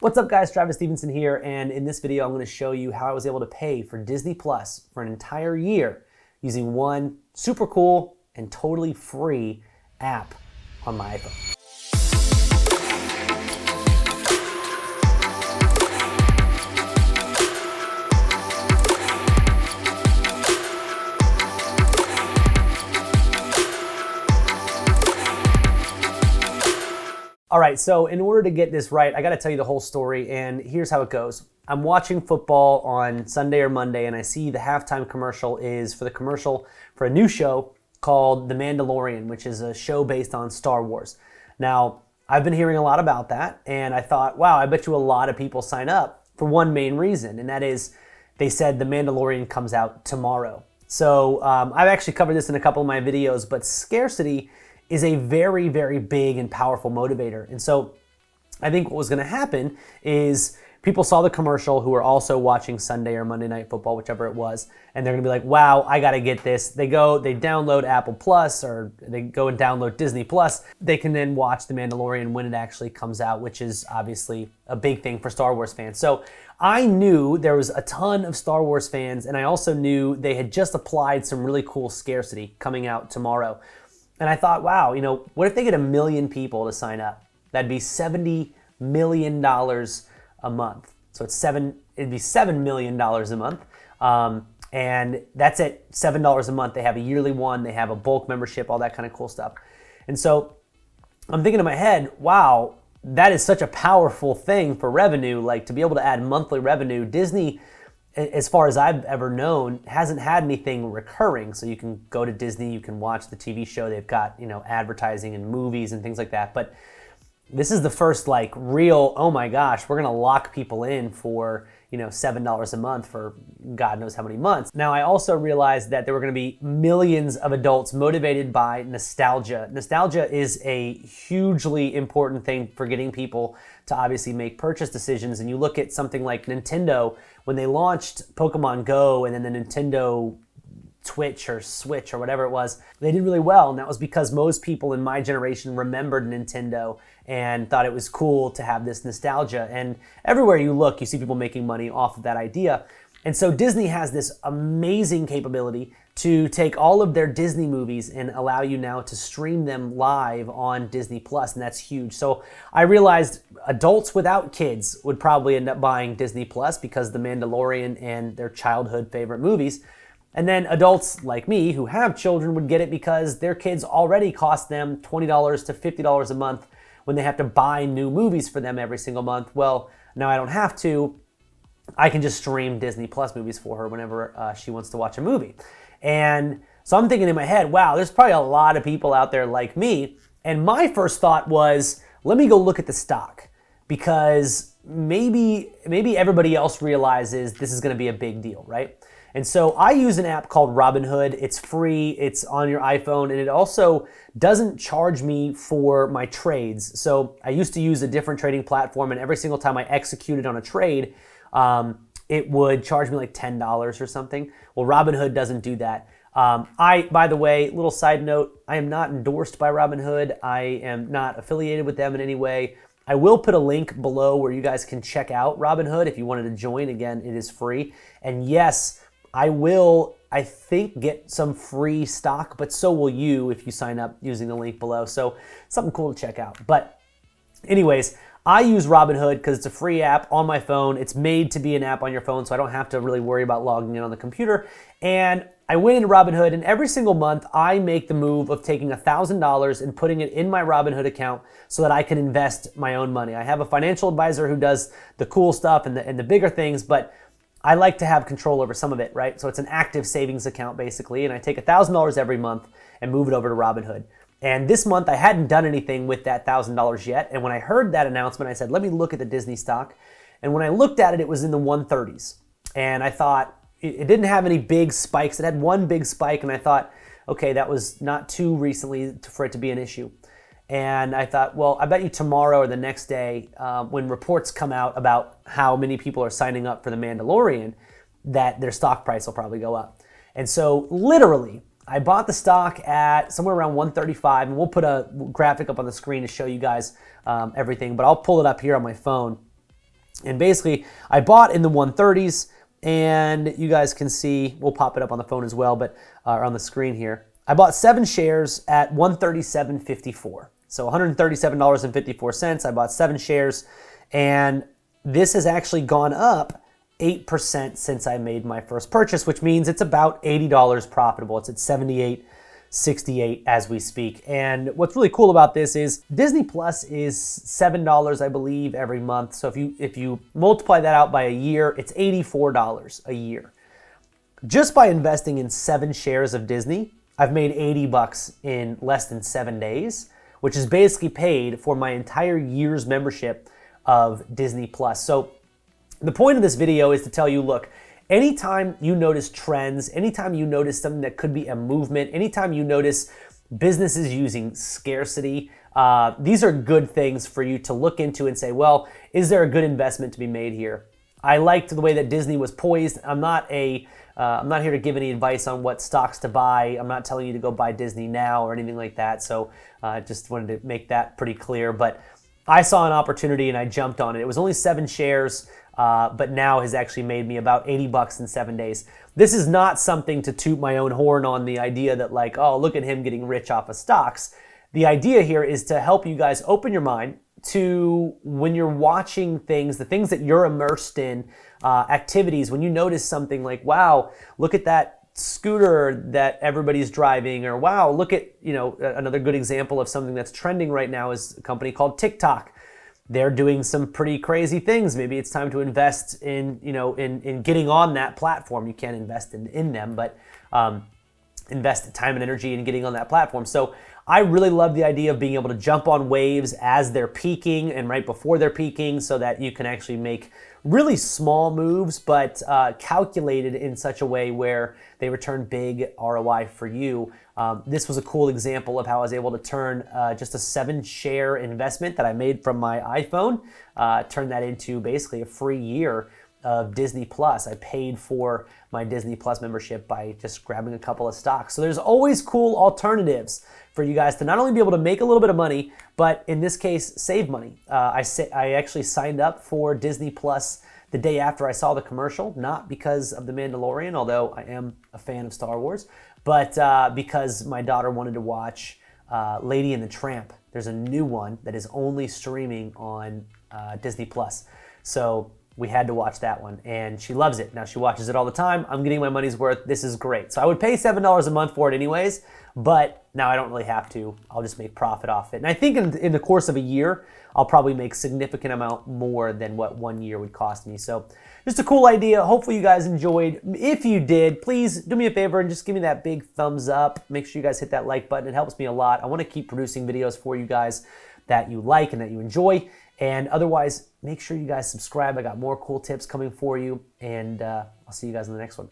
What's up guys, Travis Stephenson here, and in this video I'm going to show you how I was able to pay for Disney Plus for an entire year using one super cool and totally free app on my iPhone. All right, so in order to get this right, I gotta tell you the whole story, and here's how it goes. I'm watching football on Sunday or Monday, and I see the halftime commercial is for a new show called The Mandalorian, which is a show based on Star Wars. Now, I've been hearing a lot about that, and I thought, wow, I bet you a lot of people sign up for one main reason, and that is they said The Mandalorian comes out tomorrow. So I've actually covered this in a couple of my videos, but scarcity is a very, very big and powerful motivator. And so I think what was gonna happen is people saw the commercial who were also watching Sunday or Monday Night Football, whichever it was, and they're gonna be like, wow, I gotta get this. They download Apple Plus, or they go and download Disney Plus. They can then watch The Mandalorian when it actually comes out, which is obviously a big thing for Star Wars fans. So I knew there was a ton of Star Wars fans, and I also knew they had just applied some really cool scarcity coming out tomorrow. And I thought, wow, what if they get 1 million people to sign up? That'd be $70 million a month. So it'd be $7 million a month. And that's at $7 a month. They have a yearly one, they have a bulk membership, all that kind of cool stuff. And so I'm thinking in my head, wow, that is such a powerful thing for revenue, like to be able to add monthly revenue. Disney, as far as I've ever known, hasn't had anything recurring. So you can go to Disney, you can watch the TV show. They've got, advertising and movies and things like that. But this is the first like real, oh my gosh, we're gonna lock people in for, $7 a month for God knows how many months. Now, I also realized that there were gonna be millions of adults motivated by nostalgia. Nostalgia is a hugely important thing for getting people to obviously make purchase decisions. And you look at something like Nintendo, when they launched Pokemon Go and then the Nintendo Twitch or Switch or whatever it was, they did really well. And that was because most people in my generation remembered Nintendo and thought it was cool to have this nostalgia. And everywhere you look, you see people making money off of that idea. And so Disney has this amazing capability to take all of their Disney movies and allow you now to stream them live on Disney Plus, and that's huge. So I realized adults without kids would probably end up buying Disney Plus because The Mandalorian and their childhood favorite movies. And then adults like me who have children would get it because their kids already cost them $20 to $50 a month when they have to buy new movies for them every single month. Well, now I don't have to. I can just stream Disney Plus movies for her whenever she wants to watch a movie. And so I'm thinking in my head, wow, there's probably a lot of people out there like me. And my first thought was, let me go look at the stock, because maybe everybody else realizes this is gonna be a big deal, right? And so I use an app called Robinhood. It's free, it's on your iPhone, and it also doesn't charge me for my trades. So I used to use a different trading platform, and every single time I executed on a trade, it would charge me like $10 or something. Well, Robinhood doesn't do that. By the way, little side note, I am not endorsed by Robinhood. I am not affiliated with them in any way. I will put a link below where you guys can check out Robinhood if you wanted to join. Again, it is free. And yes, I will, I think, get some free stock, but so will you if you sign up using the link below. So something cool to check out. But anyways, I use Robinhood because it's a free app on my phone. It's made to be an app on your phone, so I don't have to really worry about logging in on the computer. And I went into Robinhood, and every single month I make the move of taking $1,000 and putting it in my Robinhood account so that I can invest my own money. I have a financial advisor who does the cool stuff and the bigger things, but I like to have control over some of it, right? So it's an active savings account basically, and I take $1,000 every month and move it over to Robinhood. And this month I hadn't done anything with that $1,000 yet, and when I heard that announcement, I said, let me look at the Disney stock. And when I looked at it, it was in the 130s. And I thought, it didn't have any big spikes. It had one big spike, and I thought, okay, that was not too recently for it to be an issue. And I thought, well, I bet you tomorrow or the next day, when reports come out about how many people are signing up for The Mandalorian, that their stock price will probably go up. And so literally, I bought the stock at somewhere around 135, and we'll put a graphic up on the screen to show you guys everything, but I'll pull it up here on my phone. And basically, I bought in the 130s, and you guys can see, we'll pop it up on the phone as well, but or on the screen here. I bought 7 shares at $137.54. So $137.54. I bought 7 shares, and this has actually gone up 8% since I made my first purchase, which means it's about $80 profitable. It's at $78.68 as we speak. And what's really cool about this is Disney Plus is $7, I believe, every month. So if you multiply that out by a year, it's $84 a year. Just by investing in 7 shares of Disney, I've made $80 in less than 7 days, which is basically paid for my entire year's membership of Disney Plus. So the point of this video is to tell you, look, anytime you notice trends, anytime you notice something that could be a movement, anytime you notice businesses using scarcity, these are good things for you to look into and say, well, is there a good investment to be made here? I liked the way that Disney was poised. I'm not here to give any advice on what stocks to buy. I'm not telling you to go buy Disney now or anything like that. So I just wanted to make that pretty clear. But I saw an opportunity and I jumped on it. It was only 7 shares. But now has actually made me about $80 in 7 days. This is not something to toot my own horn on, the idea that like, oh, look at him getting rich off of stocks. The idea here is to help you guys open your mind to when you're watching things, the things that you're immersed in, activities, when you notice something like, wow, look at that scooter that everybody's driving, or wow, look at, another good example of something that's trending right now is a company called TikTok. They're doing some pretty crazy things. Maybe it's time to invest in, in getting on that platform. You can't invest in them, but invest time and energy in getting on that platform. So I really love the idea of being able to jump on waves as they're peaking and right before they're peaking, so that you can actually make really small moves, but calculated in such a way where they return big ROI for you. This was a cool example of how I was able to turn just a 7-share investment that I made from my iPhone, turn that into basically a free year of Disney Plus. I paid for my Disney Plus membership by just grabbing a couple of stocks. So there's always cool alternatives for you guys to not only be able to make a little bit of money, but in this case, save money. I actually signed up for Disney Plus the day after I saw the commercial, not because of The Mandalorian, although I am a fan of Star Wars, but because my daughter wanted to watch Lady and the Tramp. There's a new one that is only streaming on Disney Plus. So we had to watch that one, and she loves it. Now she watches it all the time. I'm getting my money's worth. This is great. So I would pay $7 a month for it anyways, but now I don't really have to. I'll just make profit off it. And I think in the course of a year, I'll probably make significant amount more than what 1 year would cost me. So just a cool idea. Hopefully you guys enjoyed. If you did, please do me a favor and just give me that big thumbs up. Make sure you guys hit that like button. It helps me a lot. I want to keep producing videos for you guys that you like and that you enjoy. And otherwise, make sure you guys subscribe. I got more cool tips coming for you, and I'll see you guys in the next one.